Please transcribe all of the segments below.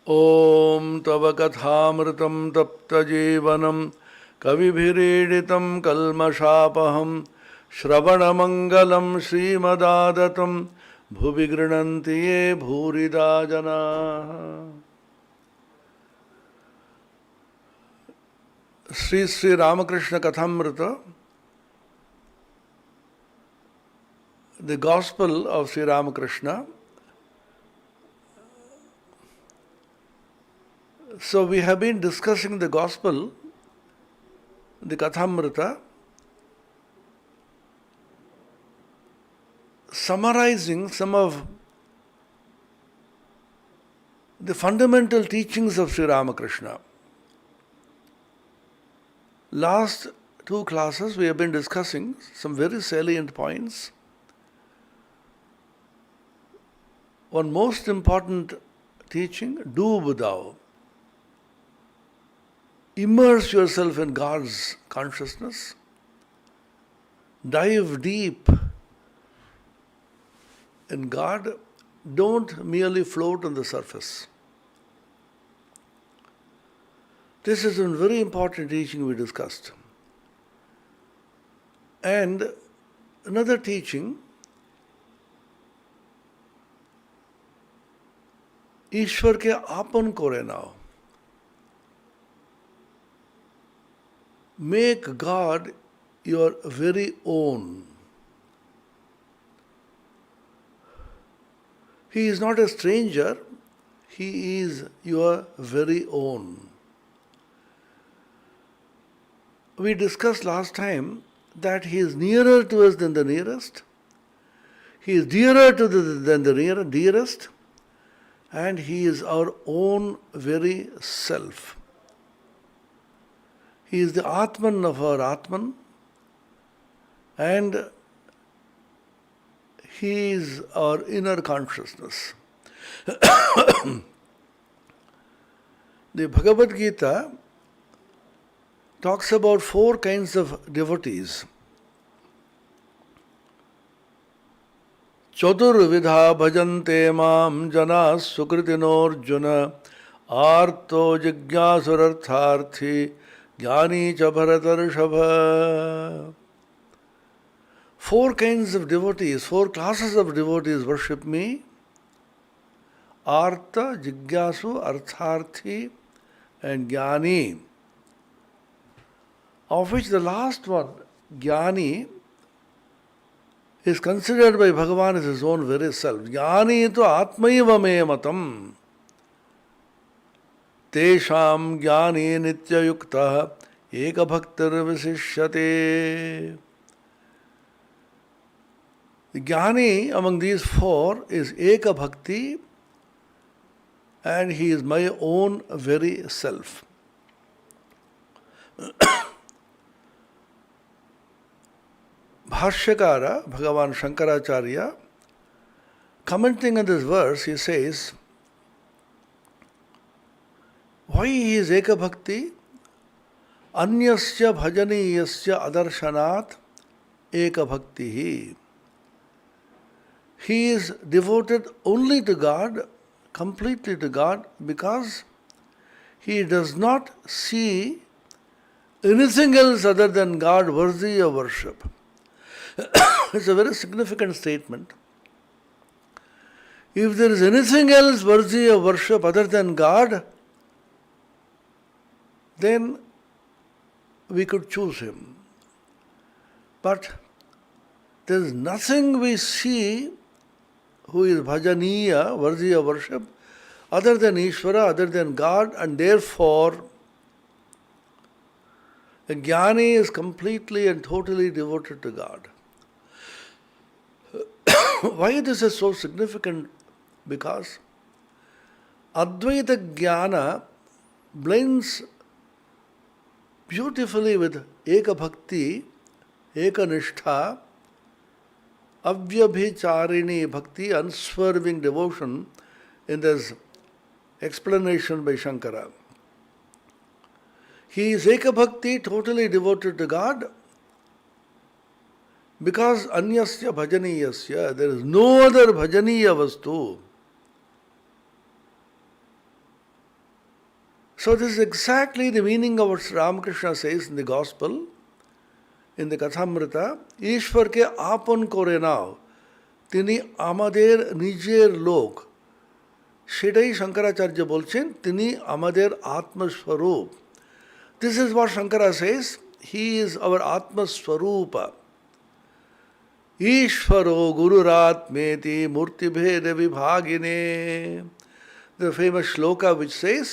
ॐ तव कथामृतं तप्तजीवनं कविभिरीडितं कल्मषापहं श्रवणमङ्गलं श्रीमदादतं भुवि गृह्णन्ति ये भूरिदा जनाः। Shri Shri Ramakrishna Kathamrita, the Gospel of Sri Ramakrishna. So we have been discussing the Gospel, the Kathamrita, summarizing some of the fundamental teachings of Sri Ramakrishna. Last two classes we have been discussing some very salient points. One most important teaching, do thou. Immerse yourself in God's consciousness. Dive deep in God. Don't merely float on the surface. This is a very important teaching we discussed. And another teaching, ईश्वर के आपन करे नाओ. Make God your very own. He is not a stranger, He is your very own. We discussed last time that He is nearer to us than the nearest. He is dearer to than the dearest. And He is our own very self. He is the Atman of our Atman, and He is our inner consciousness. The Bhagavad Gita talks about four kinds of devotees. Chaturvidha bhajante mam jana sukritinor arto jigyāsurarthārthi jnāni ca bharatarshava. Four kinds of devotees, four classes of devotees worship me. Arta, Jigyasu, Artharthi and Jnani. Of which the last one, Jnani, is considered by Bhagavan as his own very self. Jnani tu atmaiva me matam. Tesham jnani nitya yukta eka bhaktir visishyate. The Jnani among these four is Eka Bhakti, and he is my own very self. Bhashyakara, Bhagavan Shankaracharya, commenting on this verse, he says, why he is Eka Bhakti? Anyasya bhajaniyasya adarshanat Eka Bhakti. He is devoted only to God, completely to God, because he does not see anything else other than God worthy of worship. It's a very significant statement. If there is anything else worthy of worship other than God, then we could choose him. But there is nothing we see who is bhajaniya, worthy of worship, other than Ishvara, other than God, and therefore a jnani is completely and totally devoted to God. Why this is so significant? Because Advaita Jnana blends beautifully with Eka Bhakti, Eka Nishtha, Avyabhicharini Bhakti, unswerving devotion, in this explanation by Shankara. He is Eka Bhakti, totally devoted to God, because Anyasya Bhajaniyasya, there is no other Bhajaniya Vastu. So this is exactly the meaning of what Ramakrishna says in the Gospel, in the Kathamrita, Ishwarke apon kore nao, tini amader nijer lok. সেটাই শঙ্করাচার্য বলছেন, তিনি আমাদের আত্মস্বরূপ. This is what Shankara says, he is our Atmaswarupa. Ishvaro Gururatmeti Murtibheda Vibhagine. The famous shloka which says,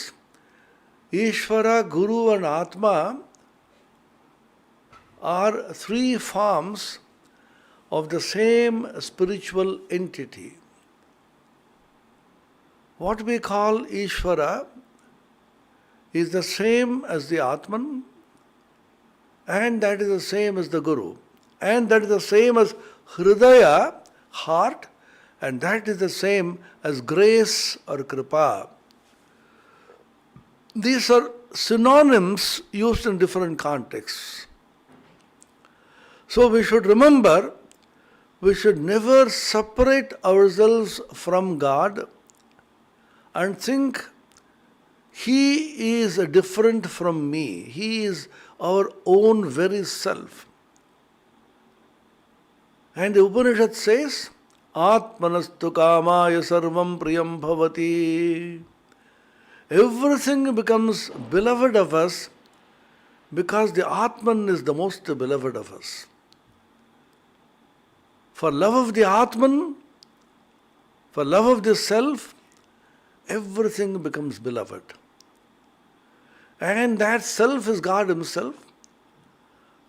Ishvara, Guru and Atma are three forms of the same spiritual entity. What we call Ishvara is the same as the Atman, and that is the same as the Guru, and that is the same as Hridaya, heart, and that is the same as grace or Kripa. These are synonyms used in different contexts. So we should remember, we should never separate ourselves from God and think He is different from me. He is our own very self. And the Upanishad says, Atmanastu kamaya sarvam priyam bhavati. Everything becomes beloved of us because the Atman is the most beloved of us. For love of the Atman, for love of the self, everything becomes beloved. And that self is God Himself,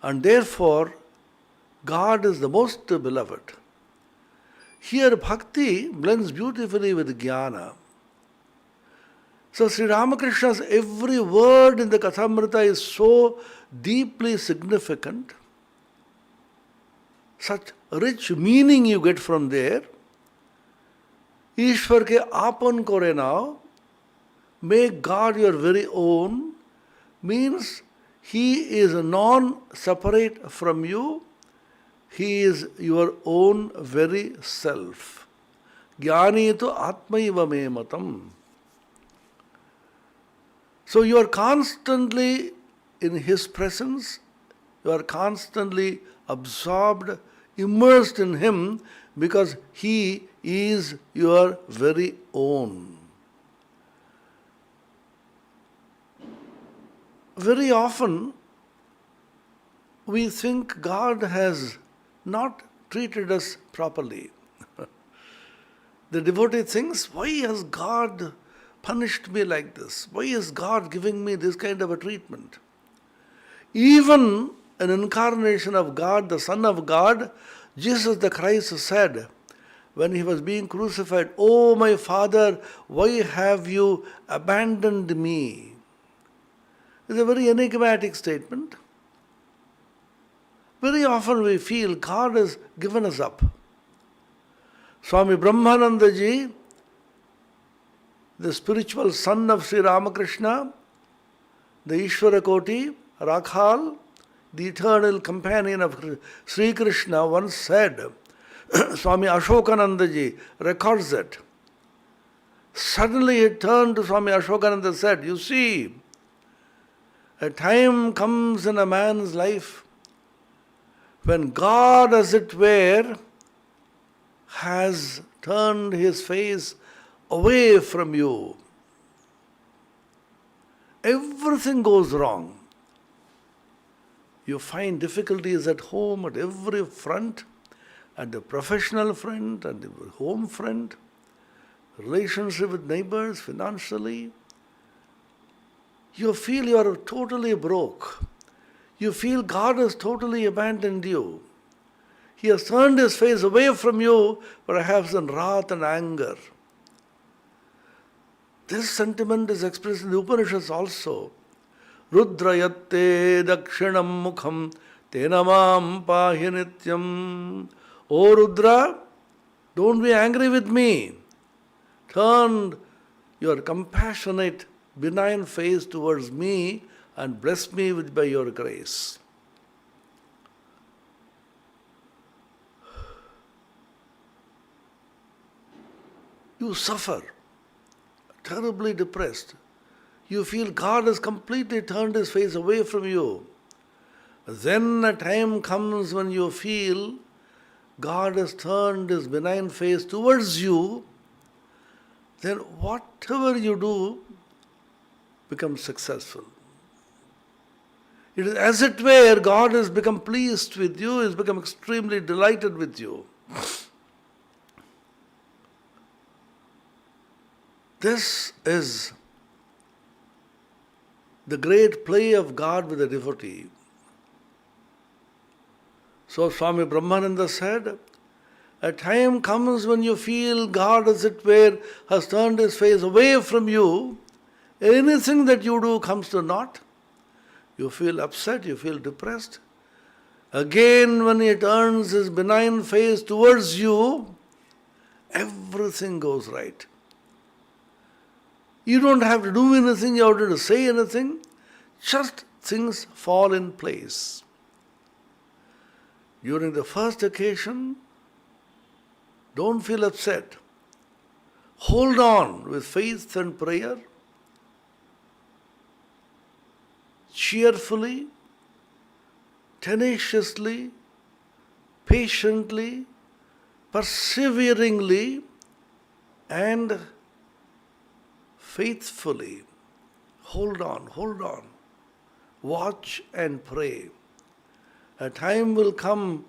and therefore God is the most beloved. Here bhakti blends beautifully with jnana. So Sri Ramakrishna's every word in the Kathamrita is so deeply significant, such rich meaning you get from there. Ishwar ke apan kore nao, make God your very own, means He is non-separate from you. He is your own very self. Jnani tu atmaiva me matam. So you are constantly in His presence, you are constantly absorbed, immersed in Him, because He is your very own. Very often we think God has not treated us properly. The devotee thinks, why has God punished me like this? Why is God giving me this kind of a treatment? Even an incarnation of God, the Son of God, Jesus the Christ said when He was being crucified, "Oh my Father, why have you abandoned me?" It's a very enigmatic statement. Very often we feel God has given us up. Swami Brahmananda ji, the spiritual son of Sri Ramakrishna, the Ishvara Koti, Rakhal, the eternal companion of Sri Krishna, once said, Swami Ashokananda ji records it. Suddenly he turned to Swami Ashokananda and said, you see, a time comes in a man's life when God, as it were, has turned His face away from you. Everything goes wrong. You find difficulties at home, at every front, at the professional front, at the home front, relationship with neighbors, financially. You feel you are totally broke. You feel God has totally abandoned you. He has turned His face away from you, perhaps in wrath and anger. This sentiment is expressed in the Upanishads also. Rudrayatte dakshinam mukham tenamam pahi nityam. O Rudra, don't be angry with me. Turn your compassionate, benign face towards me and bless me by your grace. You suffer, terribly depressed. you feel God has completely turned His face away from you. Then a time comes when you feel God has turned His benign face towards you, then whatever you do becomes successful. It is as it were, God has become pleased with you, has become extremely delighted with you. This is the great play of God with the devotee. So Swami Brahmananda said, a time comes when you feel God, as it were, has turned His face away from you. Anything that you do comes to naught. You feel upset, you feel depressed. Again, when He turns His benign face towards you, everything goes right. You don't have to do anything, you don't have to say anything. Just things fall in place. During the first occasion, don't feel upset. Hold on with faith and prayer. Cheerfully, tenaciously, patiently, perseveringly, and faithfully. Hold on, hold on. Watch and pray. A time will come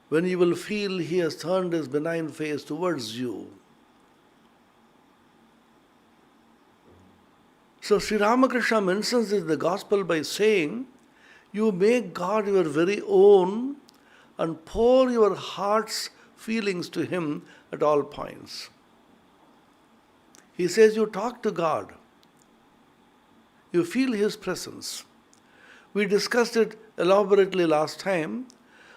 when you will feel He has turned His benign face towards you. So Sri Ramakrishna mentions this in the Gospel by saying, you make God your very own and pour your heart's feelings to Him at all points. He says you talk to God. You feel His presence. We discussed it elaborately last time,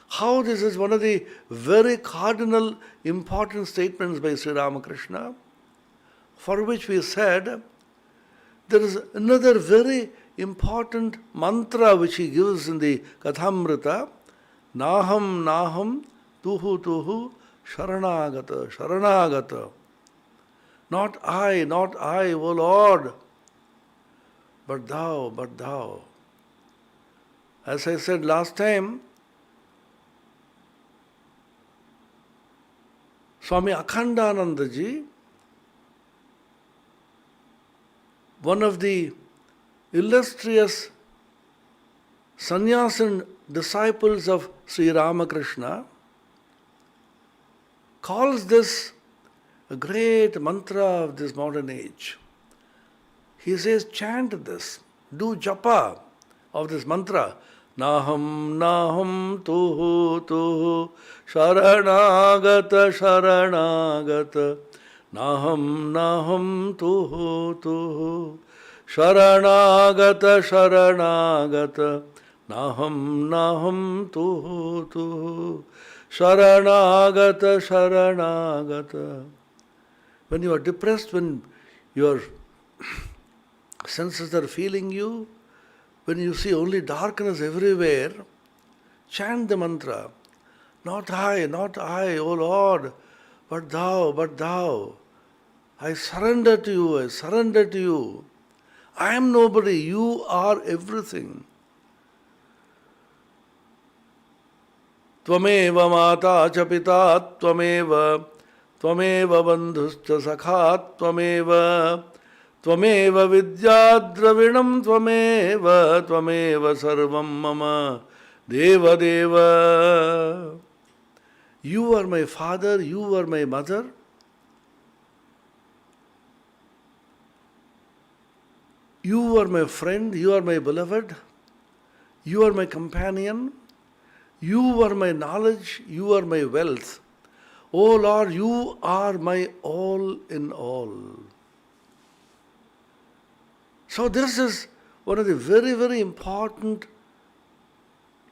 how this is one of the very cardinal important statements by Sri Ramakrishna, for which we said there is another very important mantra which he gives in the Kathamrita, Naham Naham Tuhu Tuhu Sharanagata Sharanagata. Not I, O Lord, but Thou, but Thou. As I said last time, Swami Akhandanandaji, one of the illustrious sannyasin disciples of Sri Ramakrishna, calls this a great mantra of this modern age. He says, chant this, do japa of this mantra. Naham Naham Tuhu Tuhu Sharanagata Sharanagata Naham Naham Tuhu Tuhu Sharanagata Sharanagata Naham Naham Tuhu Tuhu Sharanagata Sharanagata. When you are depressed, when your senses are failing you, when you see only darkness everywhere, chant the mantra. Not I, O Lord, but Thou, but Thou. I surrender to You, I surrender to You. I am nobody, You are everything. Tvameva mata cha pita, Tvameva bandhuscha sakha, Tvameva vidya dravinam, Tvameva sarvam mama, Deva Deva. You are my father, You are my mother. You are my friend, You are my beloved. You are my companion. You are my knowledge, You are my wealth. O Lord, You are my all in all. So this is one of the very, very important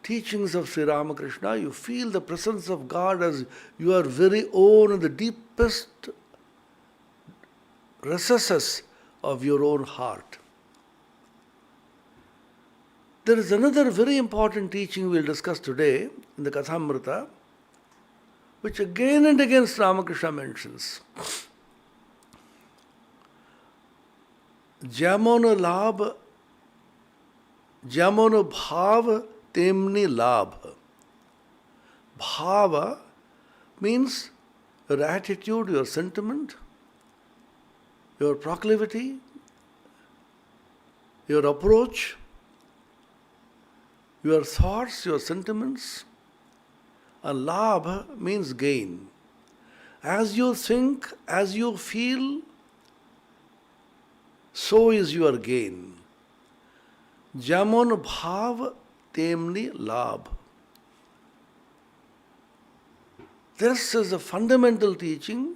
teachings of Sri Ramakrishna. You feel the presence of God as your very own in the deepest recesses of your own heart. There is another very important teaching we will discuss today in the Kathamrita, which again and again Sri Ramakrishna mentions. যেমন লাভ, যেমন ভাব তেমনি লাভ. Bhava means your attitude, your sentiment, your proclivity, your approach, your thoughts, your sentiments. And labha means gain. As you think, as you feel, so is your gain. Jamon bhav temni labh. This is a fundamental teaching.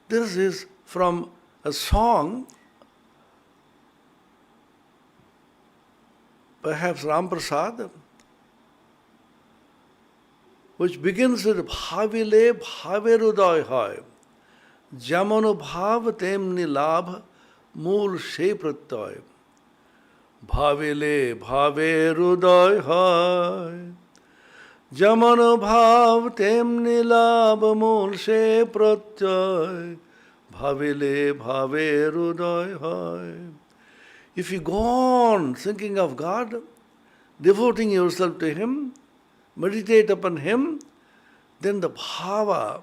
This is from a song, perhaps Ram Prasad, which begins with Bhavile Bhaverudoy Hoy. Jamano Bhav Temni Labh Mool Se Prattoy. Bhavile Bhaverudoy Hoy. Jamano Bhav Temni Labh Mool Se Prattoy. Bhavile Bhaverudoy Hoy. If you go on thinking of God, devoting yourself to Him, meditate upon Him, then the bhava,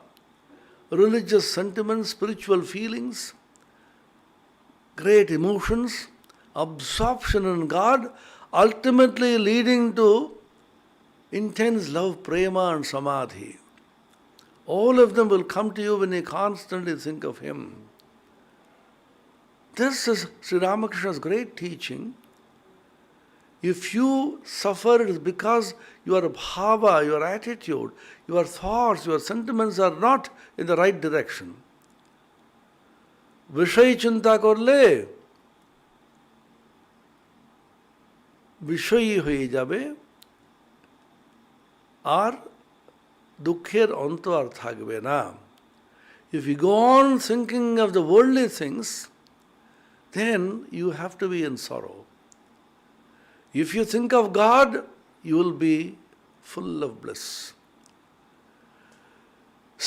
religious sentiments, spiritual feelings, great emotions, absorption in God, ultimately leading to intense love, prema and samadhi. All of them will come to you when you constantly think of Him. This is Sri Ramakrishna's great teaching. If you suffer, it is because your bhava, your attitude, your thoughts, your sentiments are not in the right direction. Vishay chinta korle, vishayi hoye jabe, আর দুঃখের অন্ত আর থাকবে না. If you go on thinking of the worldly things, then you have to be in sorrow. If you think of God, you will be full of bliss.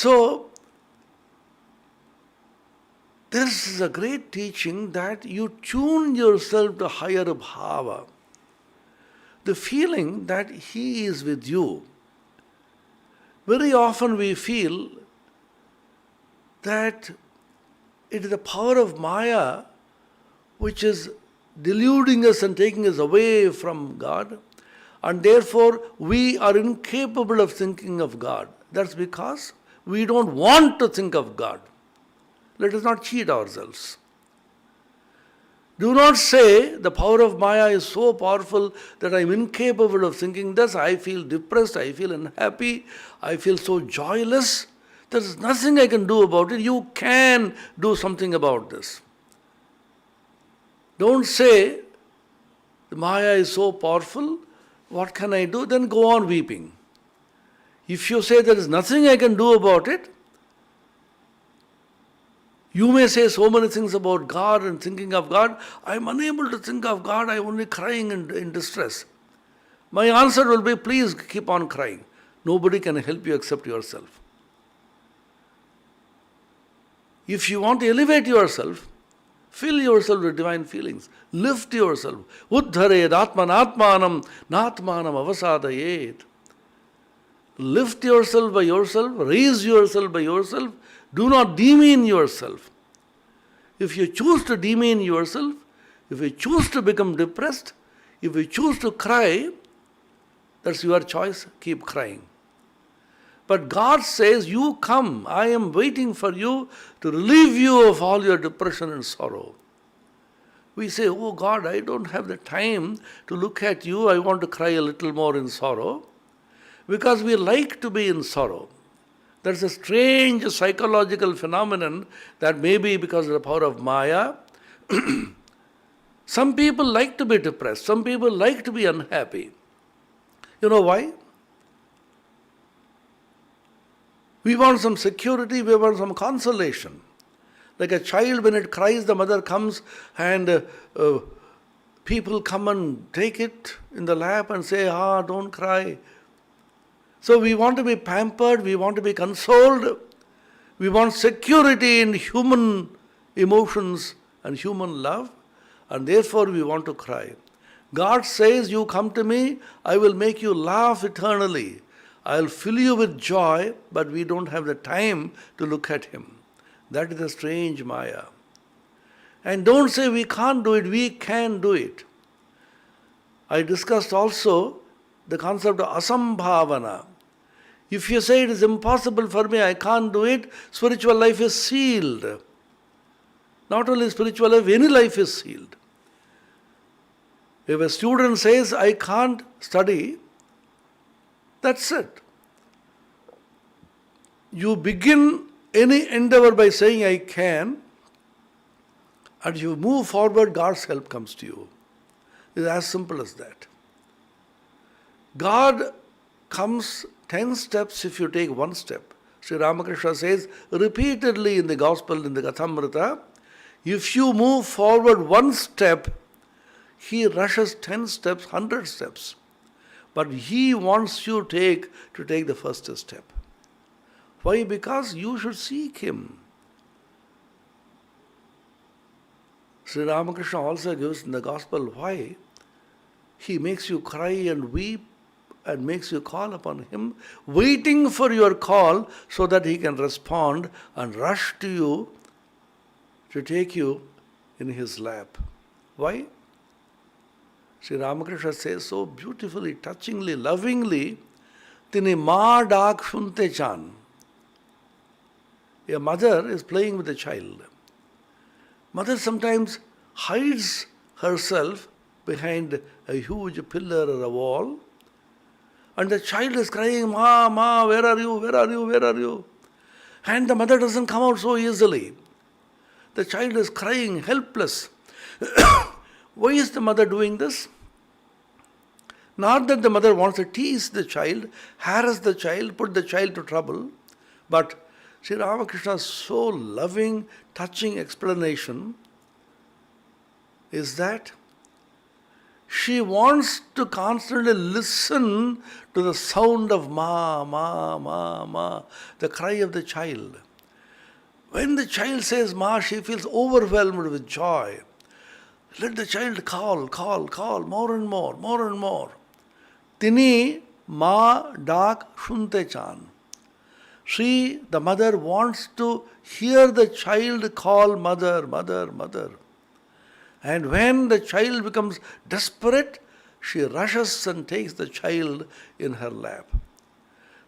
So, this is a great teaching that you tune yourself to higher bhava. The feeling that He is with you. Very often we feel that it is the power of Maya which is deluding us and taking us away from God, and therefore we are incapable of thinking of God. That's because we don't want to think of God. Let us not cheat ourselves. Do not say the power of Maya is so powerful that I am incapable of thinking this. I feel depressed, I feel unhappy, I feel so joyless. There is nothing I can do about it. You can do something about this. Don't say, Maya is so powerful, what can I do? Then go on weeping. If you say there is nothing I can do about it, you may say so many things about God and thinking of God. I am unable to think of God, I am only crying in distress. My answer will be, please keep on crying. Nobody can help you except yourself. If you want to elevate yourself, fill yourself with divine feelings. Lift yourself. Uddharayed atmanatmanam natmanam avasadayet. Lift yourself by yourself. Raise yourself by yourself. Do not demean yourself. If you choose to demean yourself, if you choose to become depressed, if you choose to cry, that's your choice. Keep crying. But God says, you come, I am waiting for you to relieve you of all your depression and sorrow. We say, oh God, I don't have the time to look at you, I want to cry a little more in sorrow. Because we like to be in sorrow. That's a strange psychological phenomenon that may be because of the power of Maya. Some people like to be depressed, some people like to be unhappy. You know why? We want some security, we want some consolation. Like a child, when it cries, the mother comes and people come and take it in the lap and say, don't cry. So we want to be pampered, we want to be consoled, we want security in human emotions and human love, and therefore we want to cry. God says, you come to me, I will make you laugh eternally. I will fill you with joy, but we don't have the time to look at him. That is a strange Maya. And don't say we can't do it, we can do it. I discussed also the concept of asambhavana. If you say it is impossible for me, I can't do it, spiritual life is sealed. Not only spiritual life, any life is sealed. If a student says, I can't study, that's it. You begin any endeavor by saying, I can, and you move forward, God's help comes to you. It's as simple as that. God comes 10 steps if you take one step. Sri Ramakrishna says repeatedly in the Gospel, in the Kathamrita, if you move forward one step, he rushes 10 steps, 100 steps. But he wants you to take the first step. Why? Because you should seek him. Sri Ramakrishna also gives in the Gospel why he makes you cry and weep and makes you call upon him, waiting for your call so that he can respond and rush to you to take you in his lap. Why? Sri Ramakrishna says so beautifully, touchingly, lovingly, Tini ma dak shunte chan. A mother is playing with a child. Mother sometimes hides herself behind a huge pillar or a wall, and the child is crying, Ma, Ma, where are you, where are you, where are you? And the mother doesn't come out so easily. The child is crying, helpless. Why is the mother doing this? Not that the mother wants to tease the child, harass the child, put the child to trouble, but Sri Ramakrishna's so loving, touching explanation is that she wants to constantly listen to the sound of Ma, Ma, Ma, Ma, the cry of the child. When the child says Ma, she feels overwhelmed with joy. Let the child call, call, call, more and more, more and more. Tini Ma dak shunte chan. She, the mother, wants to hear the child call mother, mother, mother. And when the child becomes desperate, she rushes and takes the child in her lap.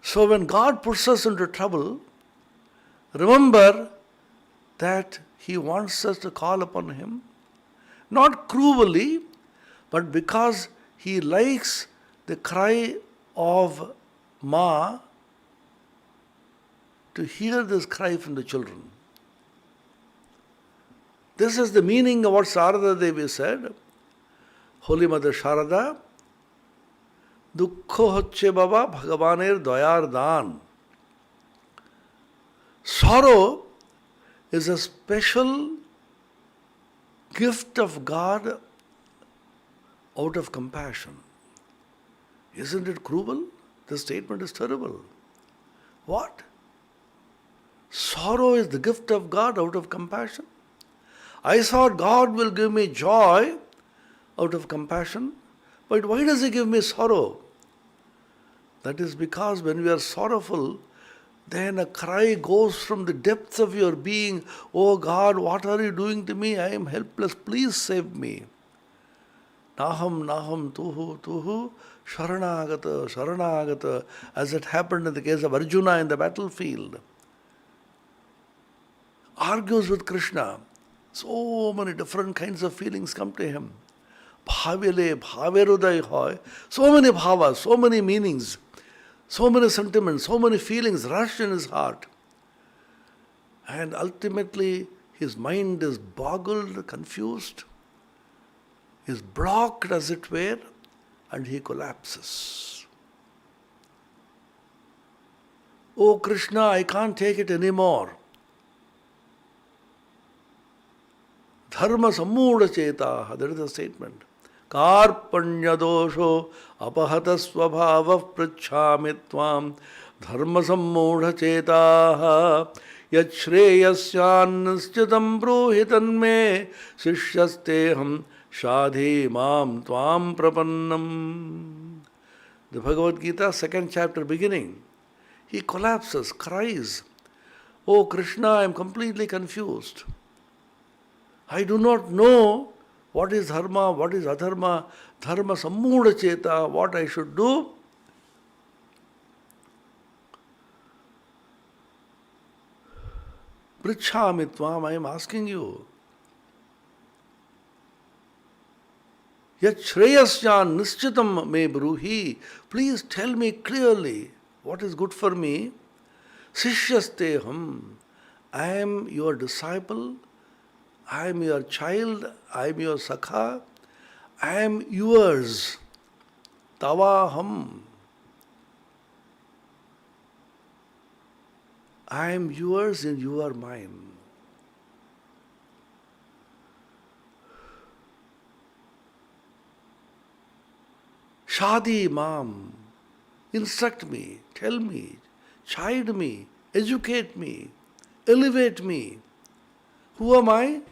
So when God puts us into trouble, remember that he wants us to call upon him, not cruelly, but because he likes the cry of Ma, to hear this cry from the children. This is the meaning of what Sarada Devi said. Holy Mother Sharada, Dukkho hocche baba bhagabaner dayar dan. Sorrow is a special gift of God out of compassion. Isn't it cruel? The statement is terrible. What? Sorrow is the gift of God out of compassion? I thought God will give me joy out of compassion, but why does he give me sorrow? That is because when we are sorrowful, then a cry goes from the depths of your being, oh God, what are you doing to me? I am helpless, please save me. Naham, Naham, Tuhu, Tuhu, Sharanagata, Sharanagata, as it happened in the case of Arjuna in the battlefield. Argues with Krishna. So many different kinds of feelings come to him. Bhavile, bhaveruday hoy. So many bhavas, so many meanings, so many sentiments, so many feelings rush in his heart. And ultimately, his mind is boggled, confused, is blocked as it were, and he collapses. Oh Krishna, I can't take it anymore. Dharma sammudha chetaha, that is the statement. Karpanya dosho apahata svabhava prachhami tvam dharma sammudha chetaha. Yat shreyasyan nischitam brohitan me sishyasteham shadhi mam tvam prapannam. The Bhagavad Gita, 2nd chapter beginning. He collapses, cries, "Oh Krishna, I am completely confused. I do not know what is dharma, what is adharma, dharma sammuda cheta, what I should do." Prichhami tvam, I am asking you. Yat shreyasyan nischitam me bruhi, please tell me clearly what is good for me. Sishyasteham, I am your disciple, I am your child, I am your sakha, I am yours. Tavaham, I am yours and you are mine. Shadi mam, instruct me, tell me, chide me, educate me, elevate me. Who am I?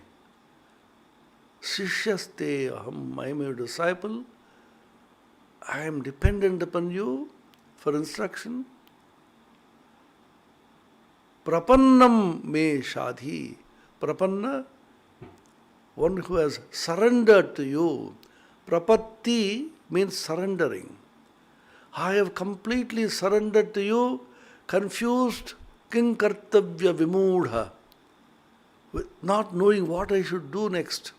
Sishyaste aham, I am your disciple. I am dependent upon you for instruction. Prapannam me shadhi. Prapanna, one who has surrendered to you. Prapatti means surrendering. I have completely surrendered to you, confused, kinkartavya vimudha, not knowing what I should do next.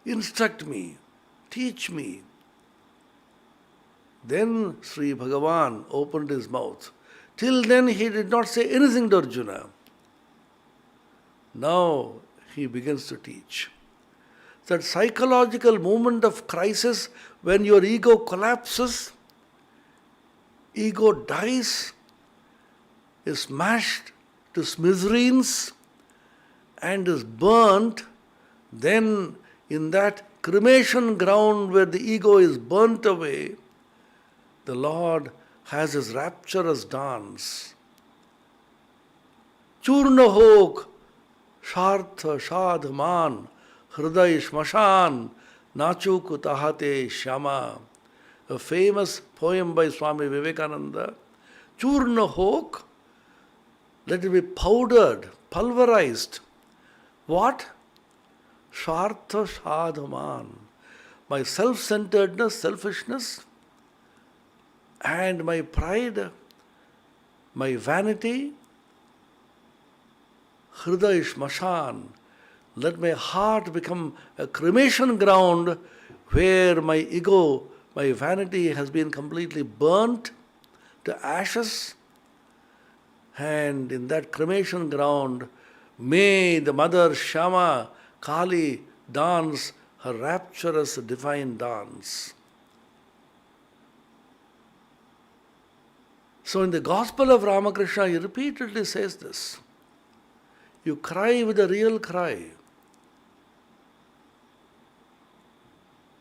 Instruct me, teach me. Then Sri Bhagavan opened his mouth. Till then he did not say anything to Arjuna. Now he begins to teach. That psychological moment of crisis when your ego collapses, ego dies, is smashed to smithereens and is burnt, then in that cremation ground where the ego is burnt away, the Lord has his rapturous dance. Churna hok, shartha shadhaman, hriday shmashan, nachuk tahate shama. A famous poem by Swami Vivekananda. Churna hok, let it be powdered, pulverized. What? Shartha shadhaman. My self-centeredness, selfishness, and my pride, my vanity, hriday shmashan. Let my heart become a cremation ground where my ego, my vanity has been completely burnt to ashes. And in that cremation ground, may the Mother Shama, Kali, dance her rapturous divine dance. So in the Gospel of Ramakrishna, he repeatedly says this. You cry with a real cry.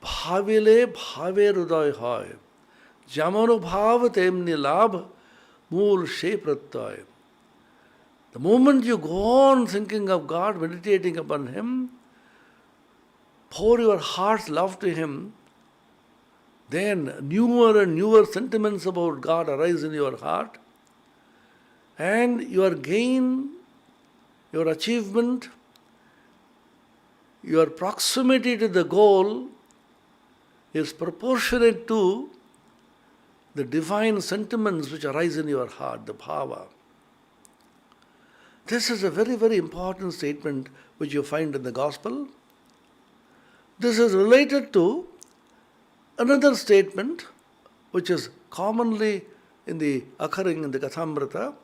Bhavile bhave hruday hoy. Jamano bhav temni labh mool she pratyay. The moment you go on thinking of God, meditating upon Him, pour your heart's love to Him, then newer and newer sentiments about God arise in your heart, and your gain, your achievement, your proximity to the goal is proportionate to the divine sentiments which arise in your heart, the bhava. This is a very, very important statement which you find in the Gospel. This is related to another statement which is commonly occurring in the Kathamrita.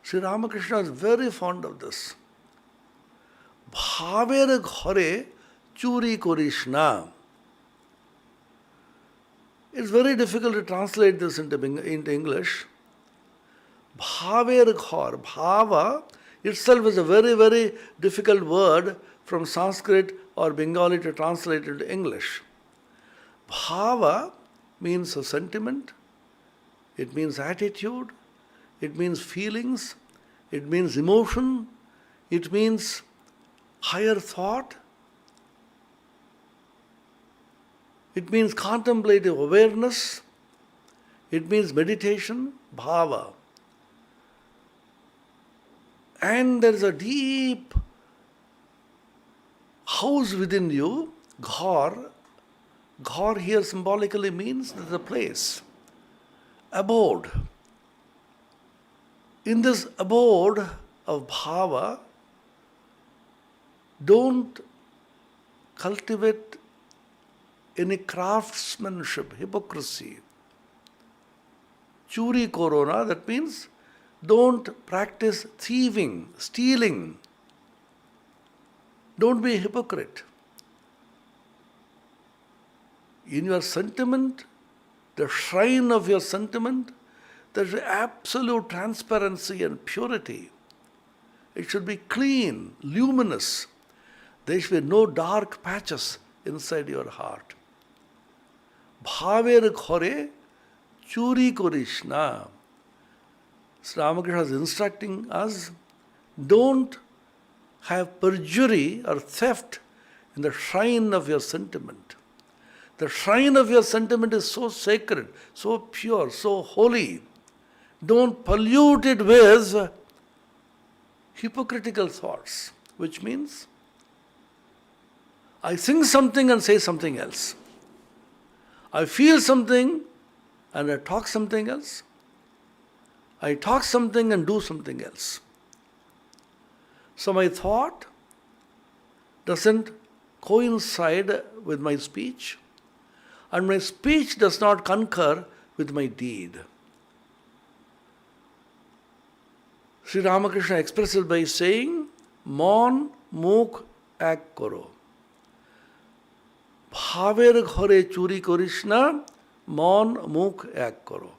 Sri Ramakrishna is very fond of this. Bhaver ghare churi korishna. It's very difficult to translate this into English. Bhaver ghar. Bhava itself is a very, very difficult word from Sanskrit or Bengali to translate into English. Bhava means a sentiment, it means attitude, it means feelings, it means emotion, it means higher thought, it means contemplative awareness, it means meditation, bhava. And there is a deep house within you, ghar. Ghar here symbolically means there's a place, abode. In this abode of bhava, don't cultivate any craftsmanship, hypocrisy. Churi korona, that means don't practice thieving, stealing. Don't be a hypocrite. In your sentiment, the shrine of your sentiment, there is absolute transparency and purity. It should be clean, luminous. There should be no dark patches inside your heart. Bhaver khore churi korishna. Sri Ramakrishna is instructing us, don't have perjury or theft in the shrine of your sentiment. The shrine of your sentiment is so sacred, so pure, so holy. Don't pollute it with hypocritical thoughts, which means I think something and say something else. I feel something and I talk something else. I talk something and do something else. So my thought doesn't coincide with my speech, and my speech does not concur with my deed. Sri Ramakrishna expresses by saying, Mon mukh ek karo. Bhaver ghore churi korishna, mon mukh ek karo.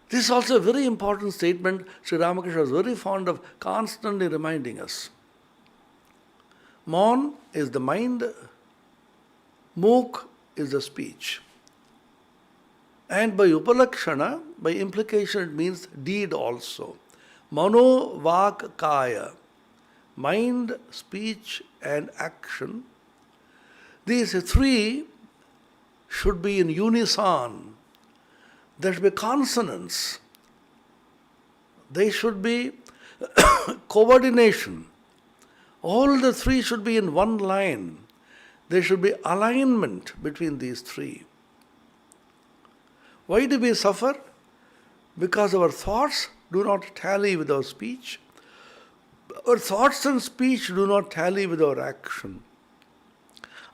This is also a very important statement. Sri Ramakrishna is very fond of constantly reminding us. Mon is the mind, mukh is the speech. And by upalakshana, by implication, it means deed also. Mano, vak, kaya. Mind, speech, and action. These three should be in unison. There should be consonance. They should be coordination. All the three should be in one line. There should be alignment between these three. Why do we suffer? Because our thoughts do not tally with our speech. Our thoughts and speech do not tally with our action.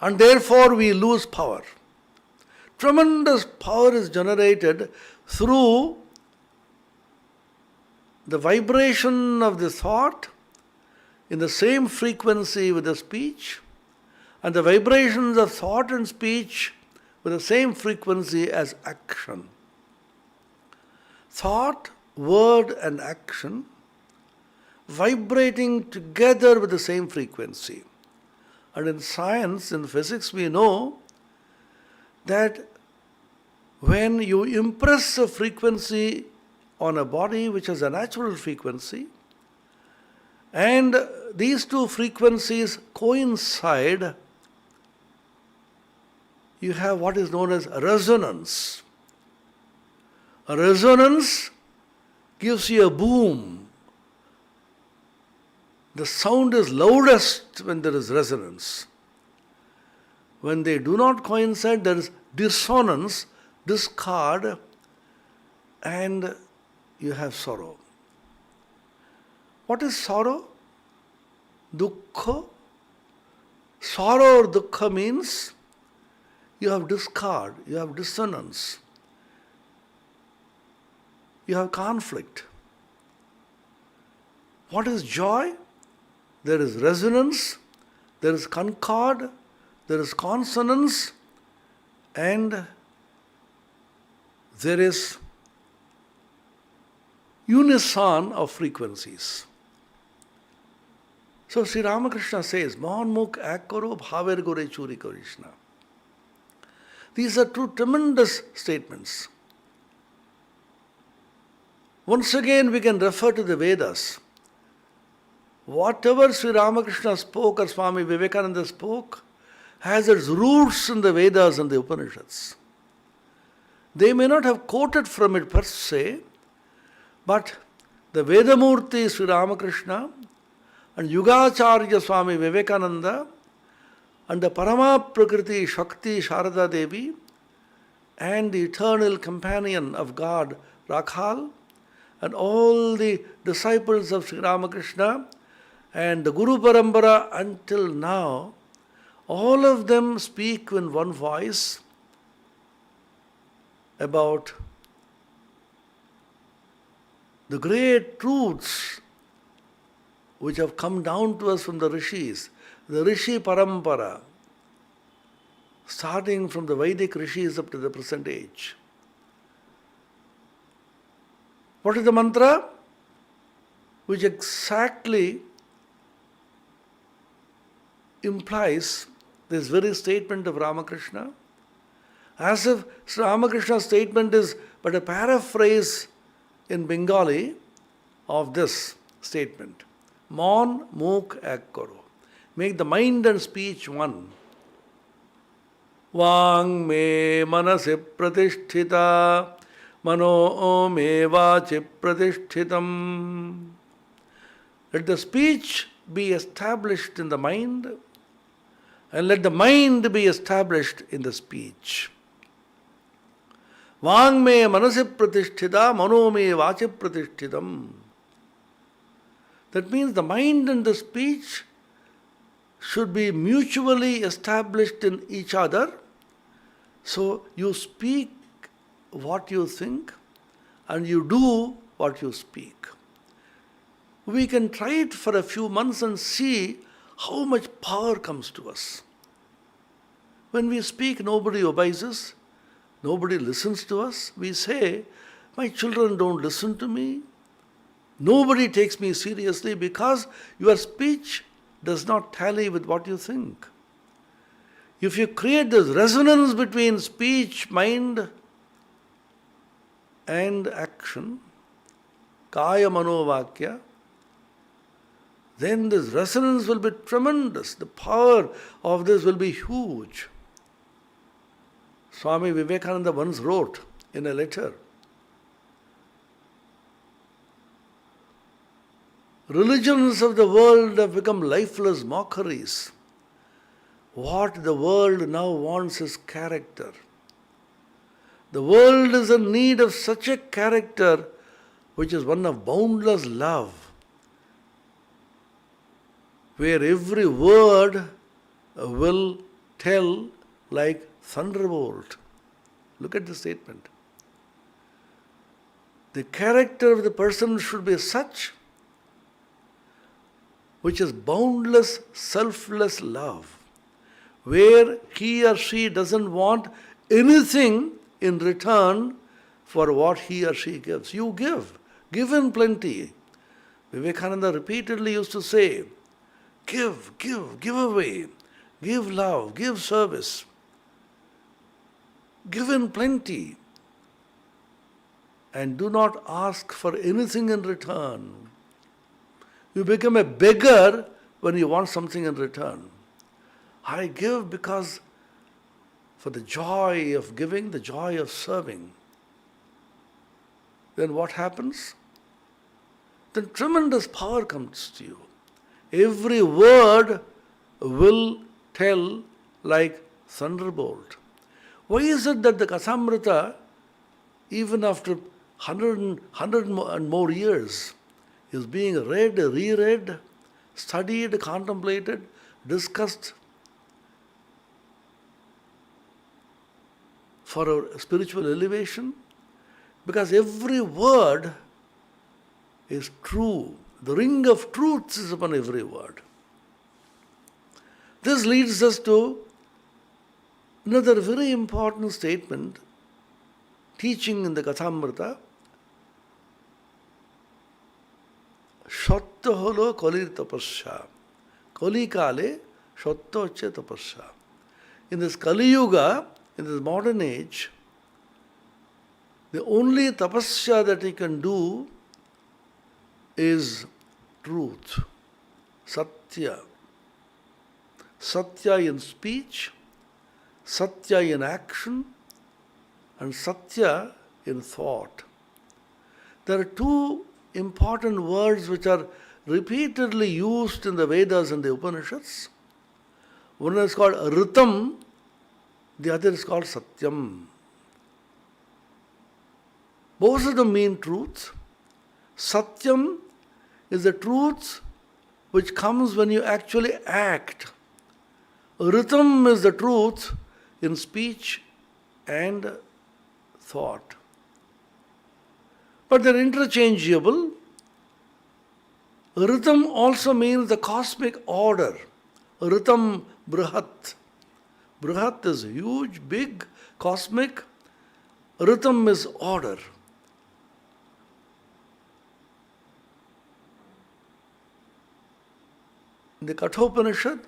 And therefore we lose power. Tremendous power is generated through the vibration of the thought in the same frequency with the speech, and the vibrations of thought and speech with the same frequency as action. Thought, word, and action vibrating together with the same frequency. And in science, in physics, we know that when you impress a frequency on a body which has a natural frequency, and these two frequencies coincide, you have what is known as resonance. A resonance gives you a boom. The sound is loudest when there is resonance. When they do not coincide, there is dissonance, discord, and you have sorrow. What is sorrow? Dukkha. Sorrow or dukkha means you have discord, you have dissonance, you have conflict. What is joy? There is resonance, there is concord, there is consonance, and there is unison of frequencies. So Sri Ramakrishna says, Mohan mukh ek karo, bhaver gore churi korishna. These are two tremendous statements. Once again we can refer to the Vedas. Whatever Sri Ramakrishna spoke or Swami Vivekananda spoke has its roots in the Vedas and the Upanishads. They may not have quoted from it per se, but the Vedamurti Sri Ramakrishna and Yugacharya Swami Vivekananda and the Paramaprakriti Shakti Sharada Devi and the eternal companion of God Rakhal and all the disciples of Sri Ramakrishna and the Guru Parambara until now, all of them speak in one voice about the great truths which have come down to us from the Rishis, the Rishi Parampara, starting from the Vedic Rishis up to the present age. What is the mantra? Which exactly implies this very statement of Ramakrishna, as if Ramakrishna's statement is but a paraphrase in Bengali of this statement. Mon mukh ek karo. Make the mind and speech one. Vang me manasi pratisthita mano me vachi pratisthitam. Let the speech be established in the mind and let the mind be established in the speech. Vang me manasi pratisthita mano me vachi pratisthitam. That means the mind and the speech should be mutually established in each other. So you speak what you think and you do what you speak. We can try it for a few months and see how much power comes to us. When we speak, nobody obeys us, nobody listens to us. We say, my children don't listen to me. Nobody takes me seriously because your speech does not tally with what you think. If you create this resonance between speech, mind, and action, kaya manovakya, then this resonance will be tremendous. The power of this will be huge. Swami Vivekananda once wrote in a letter, religions of the world have become lifeless mockeries. What the world now wants is character. The world is in need of such a character which is one of boundless love, where every word will tell like thunderbolt. Look at the statement. The character of the person should be such which is boundless, selfless love, where he or she doesn't want anything in return for what he or she gives. You give in plenty. Vivekananda repeatedly used to say, give away, give love, give service, give in plenty, and do not ask for anything in return. You become a beggar when you want something in return. I give because for the joy of giving, the joy of serving. Then what happens? Then tremendous power comes to you. Every word will tell like thunderbolt. Why is it that the Kathamrita, even after 100 and more years, is being read, reread, studied, contemplated, discussed for our spiritual elevation? Because every word is true. The ring of truth is upon every word. This leads us to another very important statement, teaching in the Kathamrita. Shatya holo kalir tapasya. Kali kale shatya hocche tapasya. In this Kali Yuga, in this modern age, the only tapasya that you can do is truth, satya. Satya in speech, satya in action, and satya in thought. There are two important words which are repeatedly used in the Vedas and the Upanishads. One is called Ritam, the other is called Satyam. Both of them mean truth. Satyam is the truth which comes when you actually act. Ritam is the truth in speech and thought. But they're interchangeable. Ritam also means the cosmic order. Ritam Brihat. Brihat is huge, big, cosmic. Ritam is order. In the Kathopanishad,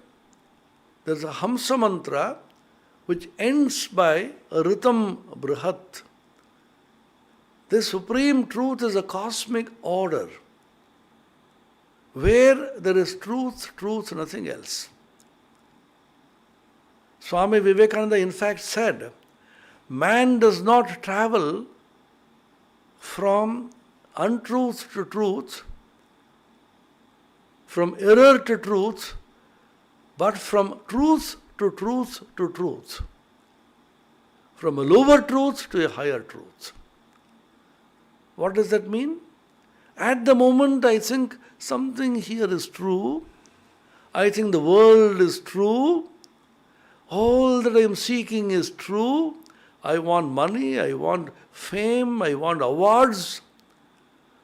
there's a Hamsa mantra which ends by Ritam Brihat. This supreme truth is a cosmic order. Where there is truth, truth, nothing else. Swami Vivekananda in fact said, man does not travel from untruth to truth, from error to truth, but from truth to truth to truth. From a lower truth to a higher truth. What does that mean? At the moment I think something here is true. I think the world is true. All that I am seeking is true. I want money, I want fame, I want awards.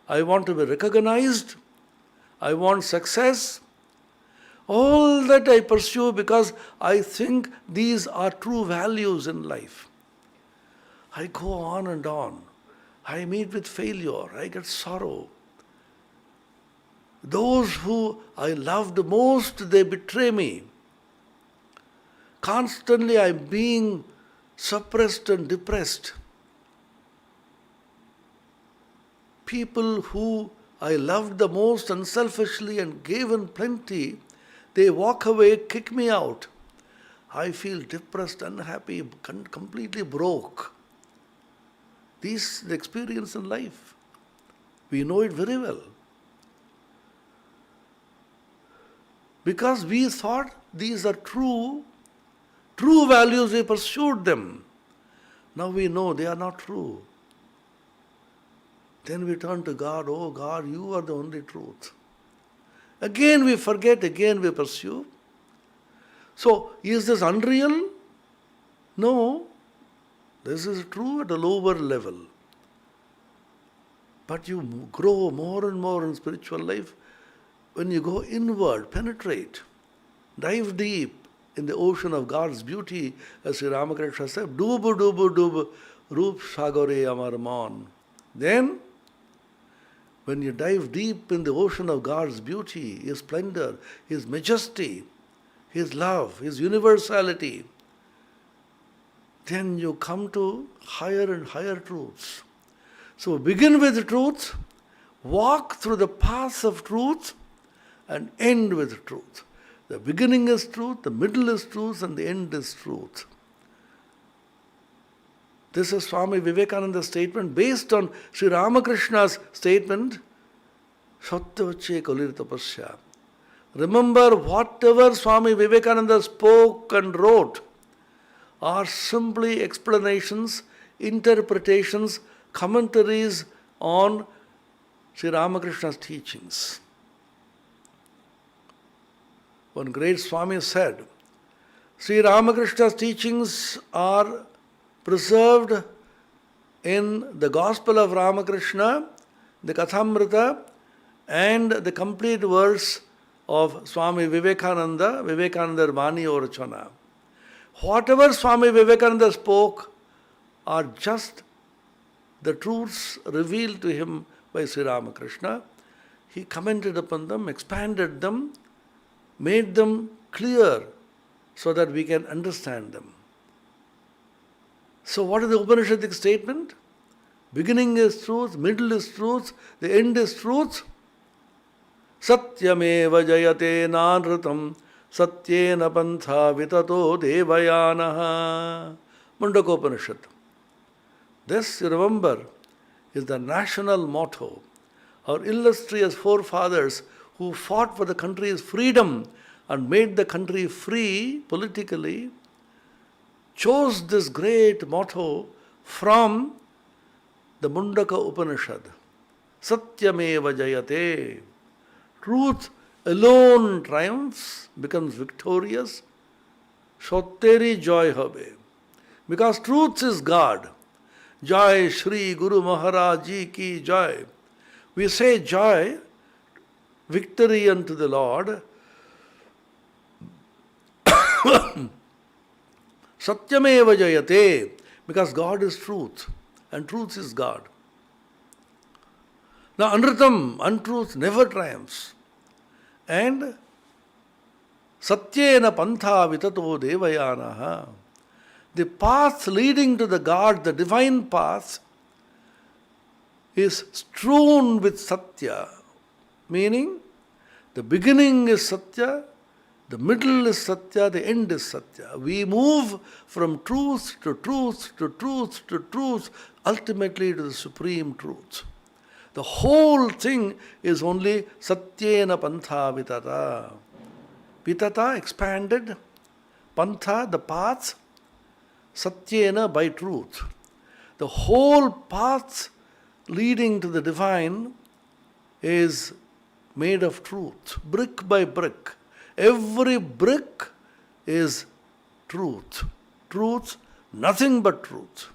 I want to be recognized. I want success. All that I pursue because I think these are true values in life. I go on and on. I meet with failure. I get sorrow. Those who I loved most, they betray me. Constantly I am being suppressed and depressed. People who I loved the most unselfishly and gave in plenty, they walk away, kick me out. I feel depressed, unhappy, completely broke. This is the experience in life. We know it very well. Because we thought these are true values, we pursued them. Now we know they are not true. Then we turn to God, oh God, you are the only truth. Again we forget, again we pursue. So, is this unreal? No. This is true at a lower level. But you grow more and more in spiritual life when you go inward, penetrate, dive deep in the ocean of God's beauty, as Sri Ramakrishna said, Dubu, dubu, dubu, Rup Sagore Amar Mon. Then, when you dive deep in the ocean of God's beauty, His splendor, His majesty, His love, His universality, then you come to higher and higher truths. So begin with truth, walk through the path of truth, and end with truth. The beginning is truth, the middle is truth, and the end is truth. This is Swami Vivekananda's statement based on Sri Ramakrishna's statement, Satyavache Kalir Tapasya. Remember, whatever Swami Vivekananda spoke and wrote are simply explanations, interpretations, commentaries on Sri Ramakrishna's teachings. One great Swami said, Sri Ramakrishna's teachings are preserved in the Gospel of Ramakrishna, the Kathamrita, and the complete verse of Swami Vivekananda, Vivekananda Vani Orachana. Whatever Swami Vivekananda spoke are just the truths revealed to him by Sri Ramakrishna. He commented upon them, expanded them, made them clear so that we can understand them. So what is the Upanishadic statement? Beginning is truth, middle is truth, the end is truth. Satyameva jayate nanritam satyena pantha vitato devayanaha. Mundakopanishad. This, you remember, is the national motto. Our illustrious forefathers who fought for the country's freedom and made the country free politically chose this great motto from the Mundaka Upanishad. Satyameva jayate. Truth alone triumphs, becomes victorious. Sotteri joy hobe. Because truth is God. Jai Shri Guru Maharaj Ji ki joy. We say joy, victory unto the Lord. Satyameva jayate. Because God is truth. And truth is God. Now, anritam, untruth never triumphs. And satyena pantha vitato devayanaha. The path leading to the God, the divine path, is strewn with satya. Meaning, the beginning is satya, the middle is satya, the end is satya. We move from truth to truth to truth to truth, ultimately to the supreme truth. The whole thing is only satyena pantha vitata. Vitata, expanded. Pantha, the path. Satyena, by truth. The whole path leading to the divine is made of truth, brick by brick. Every brick is truth. Truth, nothing but truth.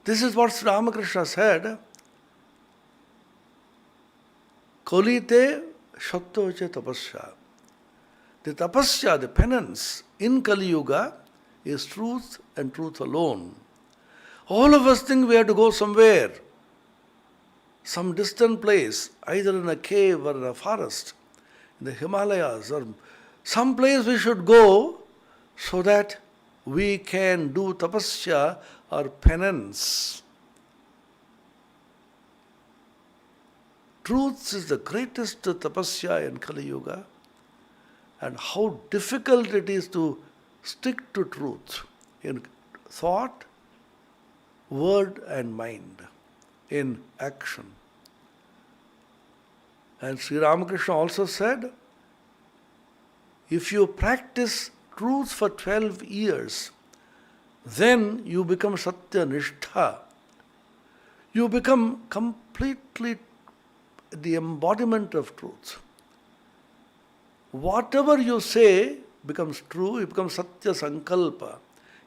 This is what Sri Ramakrishna said. Kolite shattoche tapasya. The tapasya, the penance in Kali Yuga is truth and truth alone. All of us think we have to go somewhere, some distant place, either in a cave or in a forest, in the Himalayas, or some place we should go so that we can do tapasya or penance. Truth is the greatest tapasya in Kali Yuga, and how difficult it is to stick to truth in thought, word and mind, in action. And Sri Ramakrishna also said, if you practice truth for 12 years, then you become Satya Nishtha. You become completely the embodiment of truth. Whatever you say becomes true, it becomes Satya Sankalpa.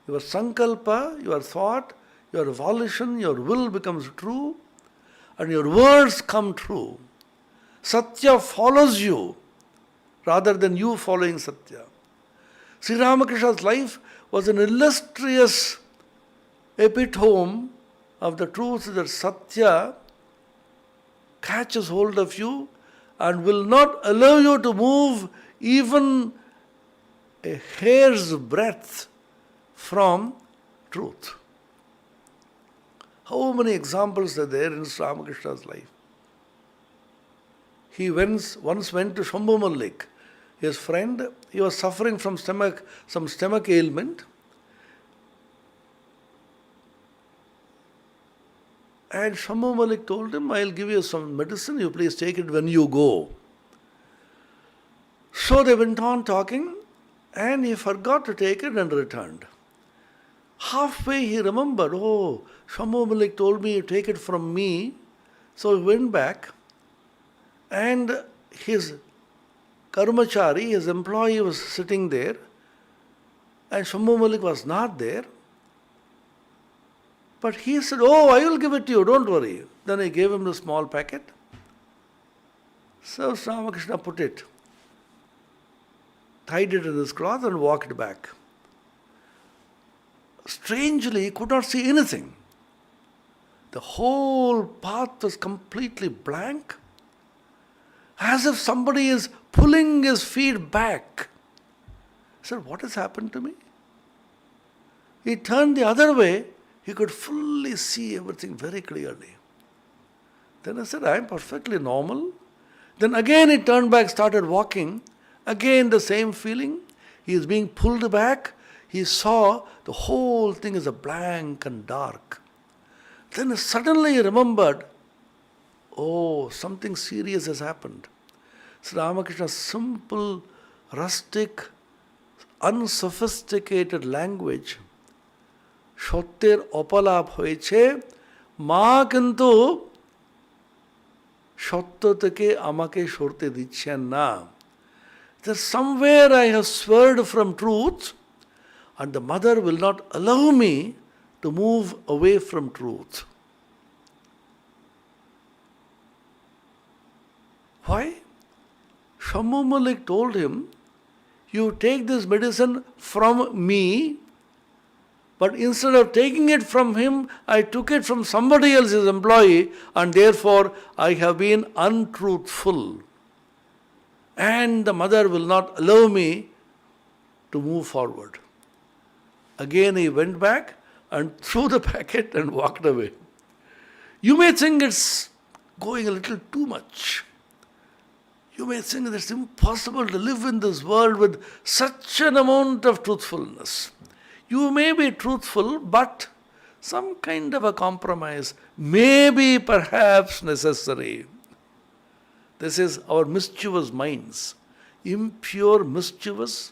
Your Sankalpa, your thought, your volition, your will becomes true, and your words come true. Satya follows you rather than you following Satya. Sri Ramakrishna's life was an illustrious epitome of the truth that Satya catches hold of you and will not allow you to move even a hair's breadth from truth. How many examples are there in Sri Ramakrishna's life? He once went to Shambhu Malik, his friend. He was suffering from some stomach ailment. And Shambhu Malik told him, I'll give you some medicine, you please take it when you go. So they went on talking, and he forgot to take it and returned. Halfway he remembered, oh, Shambhu Malik told me, take it from me. So he went back, and his karmachari, his employee, was sitting there, and Shambhu Malik was not there. But he said, oh, I will give it to you, don't worry. Then I gave him the small packet. So Ramakrishna put it, tied it in his cloth and walked back. Strangely, he could not see anything. The whole path was completely blank, as if somebody is pulling his feet back. He said, what has happened to me? He turned the other way. He could fully see everything very clearly. Then I said, I am perfectly normal. Then again he turned back, started walking. Again the same feeling. He is being pulled back. He saw the whole thing is a blank and dark. Then suddenly he remembered, oh, something serious has happened. Sri Ramakrishna's simple, rustic, unsophisticated language, সত্যের অপলাপ হয়েছে, মা কিন্তু সত্য থেকে আমাকে সরতে দিচ্ছেন না. That somewhere I have swerved from truth and the mother will not allow me to move away from truth. Why? Shammu Malik told him, you take this medicine from me, but instead of taking it from him, I took it from somebody else's employee, and therefore I have been untruthful. And the mother will not allow me to move forward. Again he went back and threw the packet and walked away. You may think it's going a little too much. You may think that it's impossible to live in this world with such an amount of truthfulness. You may be truthful, but some kind of a compromise may be perhaps necessary. This is our mischievous minds, impure, mischievous,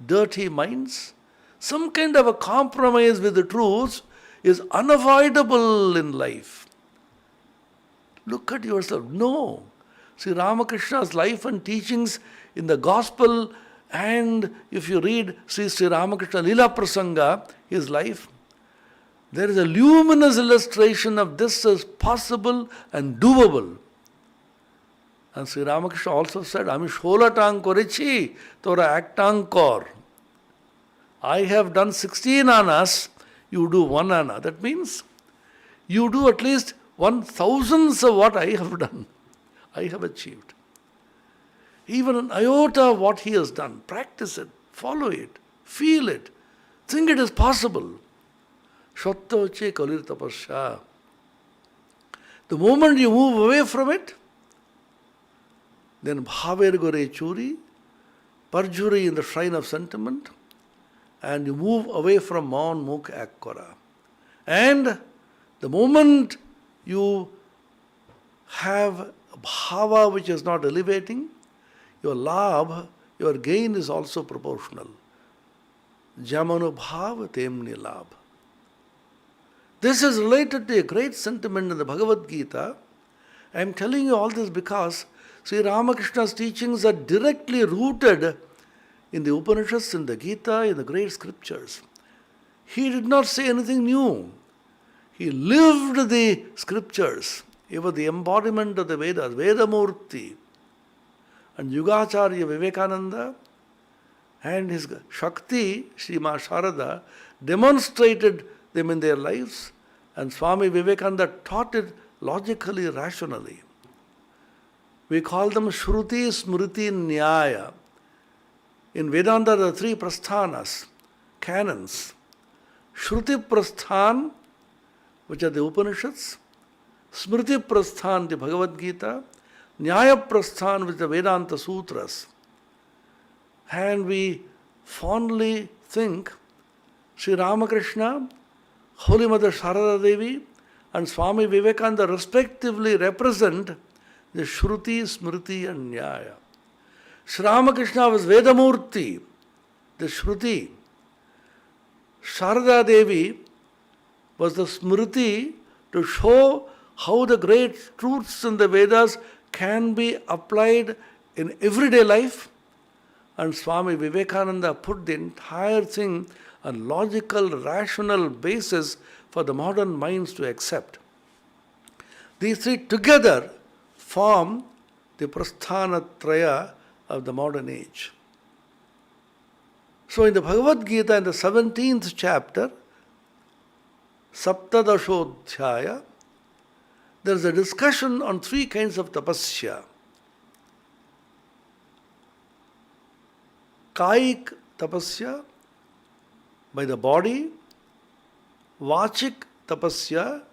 dirty minds. Some kind of a compromise with the truth is unavoidable in life. Look at yourself. No. See, Ramakrishna's life and teachings in the gospel, and if you read Sri Ramakrishna Leela Prasanga, his life, there is a luminous illustration of this as possible and doable. And Sri Ramakrishna also said, Ami 16 tongue করেছি, তোরা এক tongue কর. I have done 16 annas, you do 1 anna. That means you do at least 1,000th of what I have done. I have achieved. Even an iota of what he has done, practice it, follow it, feel it, think it is possible. Shatta hoche kalir tapasya. The moment you move away from it, then bhaver gore churi, parjuri in the shrine of sentiment, and you move away from maun mukh ek kora. And the moment you have bhava which is not elevating, your labh, your gain is also proportional. Jamano bhav temni labh. This is related to a great sentiment in the Bhagavad Gita. I am telling you all this because Sri Ramakrishna's teachings are directly rooted in the Upanishads, in the Gita, in the great scriptures. He did not say anything new. He lived the scriptures. He was the embodiment of the Vedas, Vedamurti. And Yugacharya Vivekananda and his Shakti, Srima Sharada, demonstrated them in their lives, and Swami Vivekananda taught it logically, rationally. We call them Shruti, Smriti, Nyaya. In Vedanta, there are 3 prasthanas, canons. Shruti Prasthan, which are the Upanishads, Smriti Prasthan, the Bhagavad Gita, Nyaya Prasthan, which are the Vedanta Sutras. And we fondly think Sri Ramakrishna, Holy Mother Sharada Devi, and Swami Vivekananda respectively represent the Shruti, Smriti, and Nyaya. Sri Ramakrishna was Vedamurti, the Shruti. Sharada Devi was the Smriti to show how the great truths in the Vedas can be applied in everyday life. And Swami Vivekananda put the entire thing on logical, rational basis for the modern minds to accept. These 3 together form the Prasthanatraya of the modern age. So in the Bhagavad Gita, in the 17th chapter, Saptadashodhyaya, there is a discussion on 3 kinds of tapasya. Kaik tapasya, by the body, Vachik tapasya,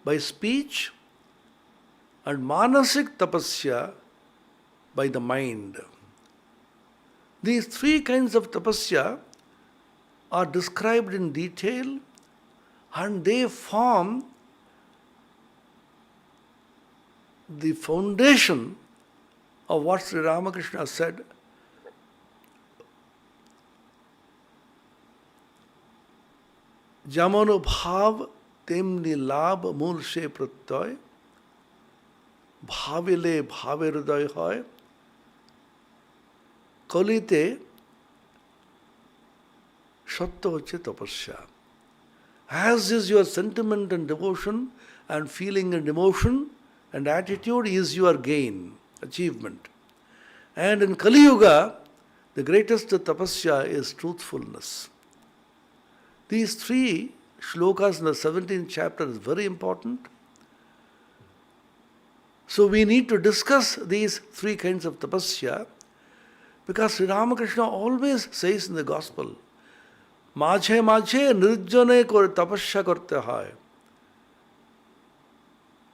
by speech, and manasik tapasya by the mind. These three kinds of tapasya are described in detail, and they form the foundation of what Sri Ramakrishna said. Jamano bhav temni labh mool se pratyay, bhavile bhave hriday hoy, kalite sattva hocche tapasya. As is your sentiment and devotion and feeling and emotion and attitude is your gain, achievement. And in Kali Yuga, the greatest tapasya is truthfulness. These three shlokas in the 17th chapter is very important. So we need to discuss these three kinds of tapasya, because Sri Ramakrishna always says in the Gospel, माझे माझे निर्जने को tapasya करते हैं.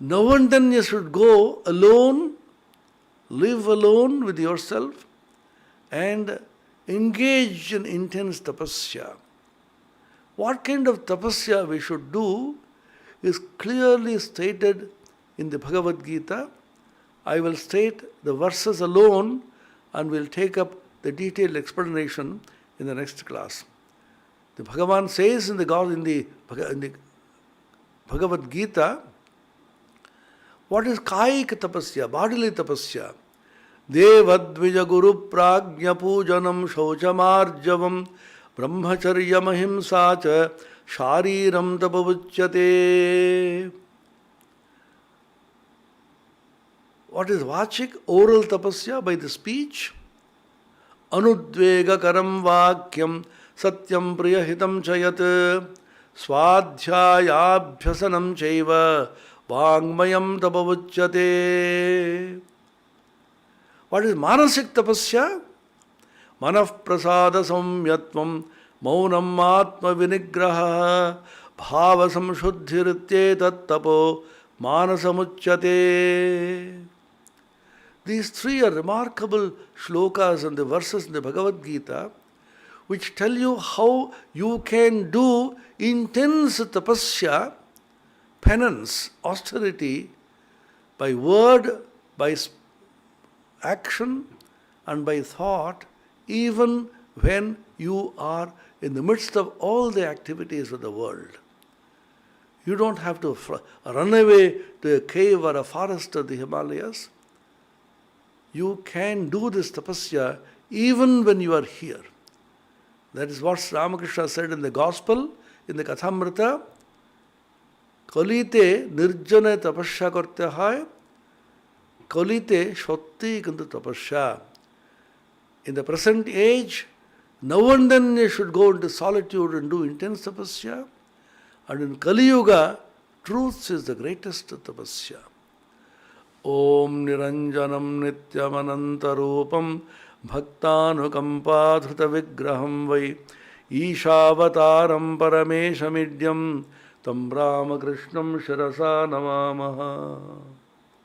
No one then you should go alone, live alone with yourself and engage in intense tapasya. What kind of tapasya we should do is clearly stated in the Bhagavad Gita. I will state the verses alone and will take up the detailed explanation in the next class. The Bhagavan says in the Bhagavad Gita, what is kaik tapasya, bodily tapasya? Devadvija guru prajna pujanam shauchamarjavam brahmacharya mahimsa cha shariram tapavuchyate. What is vachik? Oral tapasya by the speech. Anudvega karam vakyam satyam priyahitam chayat swadhyayabhyasanam chaiva vangmayam tapavuchyate. What is manasik tapasya? Manaf prasada samyatvam maunam atma vinigraha bhava samshuddhirityetat tapo manasamuchyate. These three are remarkable shlokas and the verses in the Bhagavad Gita which tell you how you can do intense tapasya, penance, austerity, by word, by action and by thought, even when you are in the midst of all the activities of the world. You don't have to run away to a cave or a forest of the Himalayas. You can do this tapasya even when you are here. That is what Ramakrishna said in the Gospel, in the Kathamrita. Kalite nirjane tapasya karte hai, kalite shotti kintu tapasya. In the present age, now and then you should go into solitude and do intense tapasya. And in Kali Yuga, truth is the greatest tapasya. Om Niranjanam Nityamanantarupam Bhaktanukampadhrita Vigraham Vai Ishavataram Parameshamidyam Tam Ramakrishnam Shirasa Namamaha.